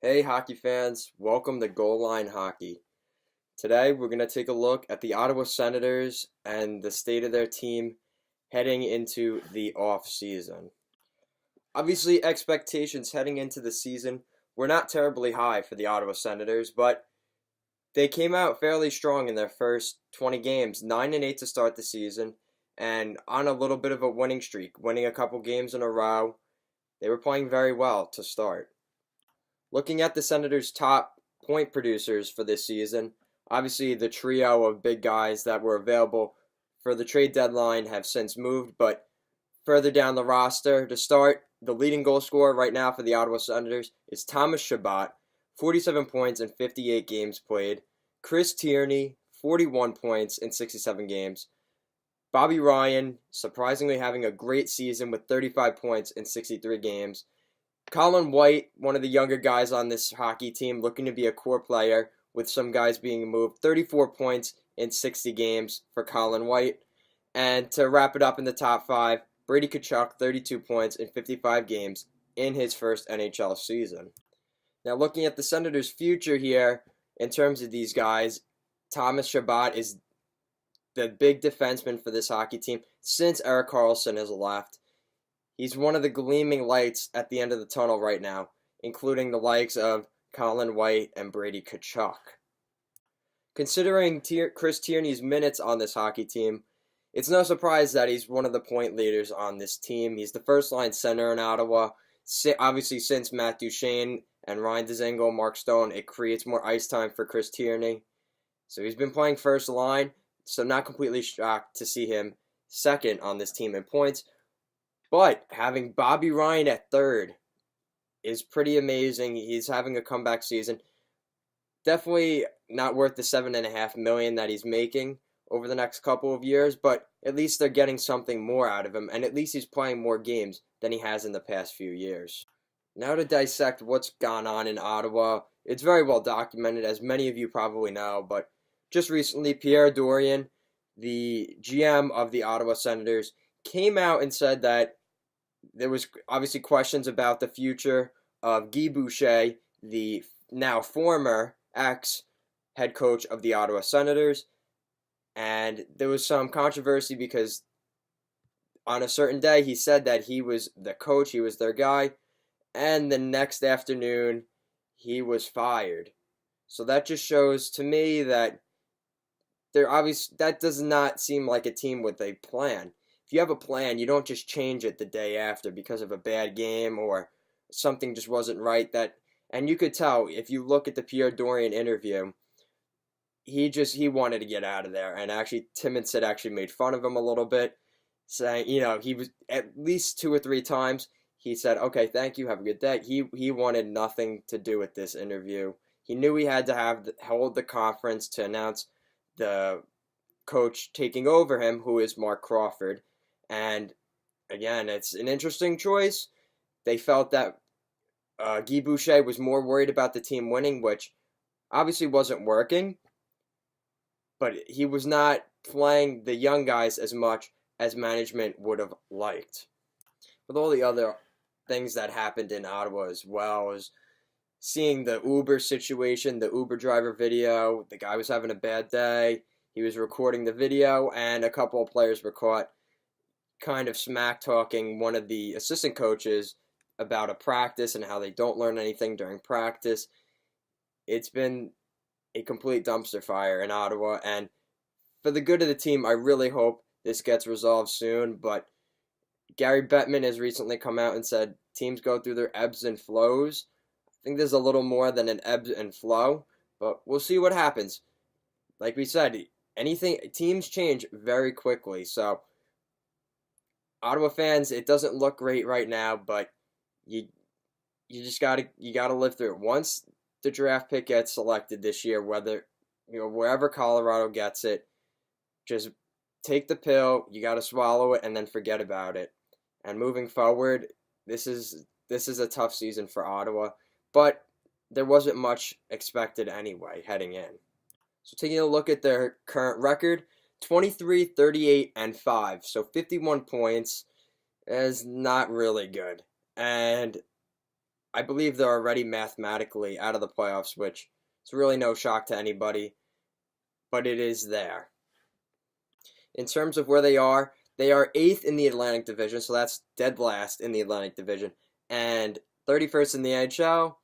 Hey hockey fans, welcome to Goal Line Hockey. Today we're going to take a look at the Ottawa Senators and the state of their team heading into the off season. Obviously, expectations heading into the season were not terribly high for the Ottawa Senators, but they came out fairly strong in their first 20 games, 9-8 to start the season, and on a little bit of a winning streak, winning a couple games in a row. They were playing very well to start. Looking at the Senators' top point producers for this season, obviously the trio of big guys that were available for the trade deadline have since moved, but further down the roster to start, the leading goal scorer right now for the Ottawa Senators is Thomas Chabot, 47 points in 58 games played. Chris Tierney, 41 points in 67 games. Bobby Ryan, surprisingly having a great season with 35 points in 63 games. Colin White, one of the younger guys on this hockey team, looking to be a core player with some guys being moved. 34 points in 60 games for Colin White. And to wrap it up in the top five, Brady Tkachuk, 32 points in 55 games in his first NHL season. Now, looking at the Senators' future here, in terms of these guys, Thomas Chabot is the big defenseman for this hockey team since Erik Karlsson has left. He's one of the gleaming lights at the end of the tunnel right now, including the likes of Colin White and Brady Tkachuk. Considering Chris Tierney's minutes on this hockey team, it's no surprise that he's one of the point leaders on this team. He's the first line center in Ottawa. Obviously, since Matt Duchene and Ryan Dzingel, Mark Stone, it creates more ice time for Chris Tierney. So he's been playing first line, so not completely shocked to see him second on this team in points. But having Bobby Ryan at third is pretty amazing. He's having a comeback season. Definitely not worth the $7.5 million that he's making over the next couple of years, but at least they're getting something more out of him, and at least he's playing more games than he has in the past few years. Now to dissect what's gone on in Ottawa, it's very well documented, as many of you probably know, but just recently, Pierre Dorion, the GM of the Ottawa Senators, came out and said that there was obviously questions about the future of Guy Boucher, the now former ex-head coach of the Ottawa Senators, and there was some controversy because on a certain day he said that he was the coach, he was their guy, and the next afternoon he was fired. So that just shows to me that that does not seem like a team with a plan. If you have a plan, you don't just change it the day after because of a bad game or something just wasn't right. And you could tell if you look at the Pierre Dorion interview, he wanted to get out of there. And actually, Timmons actually made fun of him a little bit, saying he was at least 2 or 3 times he said, "Okay, thank you, have a good day." He wanted nothing to do with this interview. He knew he had to hold the conference to announce the coach taking over him, who is Mark Crawford. And again, it's an interesting choice. They felt that Guy Boucher was more worried about the team winning, which obviously wasn't working. But he was not playing the young guys as much as management would have liked. With all the other things that happened in Ottawa as well as seeing the Uber situation, the Uber driver video, the guy was having a bad day. He was recording the video, and a couple of players were caught kind of smack talking one of the assistant coaches about a practice and how they don't learn anything during practice. It's been a complete dumpster fire in Ottawa, and for the good of the team, I really hope this gets resolved soon. But Gary Bettman has recently come out and said teams go through their ebbs and flows. I think there's a little more than an ebb and flow, but we'll see what happens. Like we said, teams change very quickly, so Ottawa fans, it doesn't look great right now, but you just gotta live through it. Once the draft pick gets selected this year, whether wherever Colorado gets it, just take the pill. You gotta swallow it and then forget about it. And moving forward, this is a tough season for Ottawa, but there wasn't much expected anyway heading in. So taking a look at their current record, 23, 38, and 5. So 51 points is not really good. And I believe they're already mathematically out of the playoffs, which is really no shock to anybody, but it is there. In terms of where they are 8th in the Atlantic Division, so that's dead last in the Atlantic Division, and 31st in the NHL.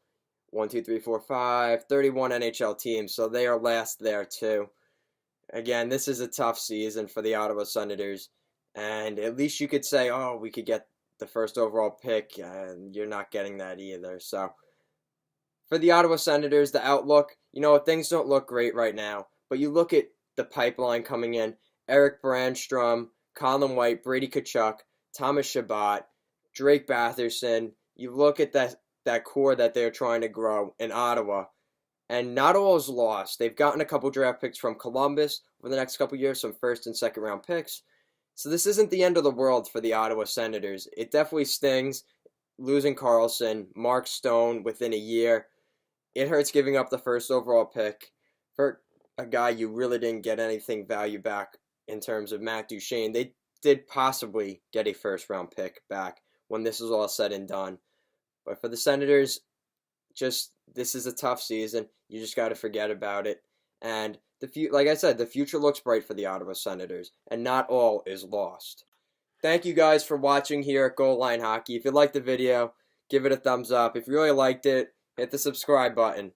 1, 2, 3, 4, 5, 31 NHL teams, so they are last there too. Again, this is a tough season for the Ottawa Senators, and at least you could say, oh, we could get the first overall pick, and you're not getting that either. So, for the Ottawa Senators, the outlook, things don't look great right now, but you look at the pipeline coming in: Erik Brannstrom, Colin White, Brady Tkachuk, Thomas Chabot, Drake Batherson. You look at that core that they're trying to grow in Ottawa, and not all is lost. They've gotten a couple draft picks from Columbus over the next couple years, some first and second round picks. So this isn't the end of the world for the Ottawa Senators. It definitely stings losing Karlsson, Mark Stone within a year. It hurts giving up the first overall pick for a guy you really didn't get anything value back in terms of Matt Duchene. They did possibly get a first round pick back when this is all said and done. But for the Senators, this is a tough season. You just got to forget about it. And like I said, the future looks bright for the Ottawa Senators, and not all is lost. Thank you guys for watching here at Goal Line Hockey. If you liked the video, give it a thumbs up. If you really liked it, hit the subscribe button.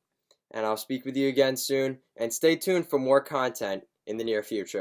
And I'll speak with you again soon. And stay tuned for more content in the near future.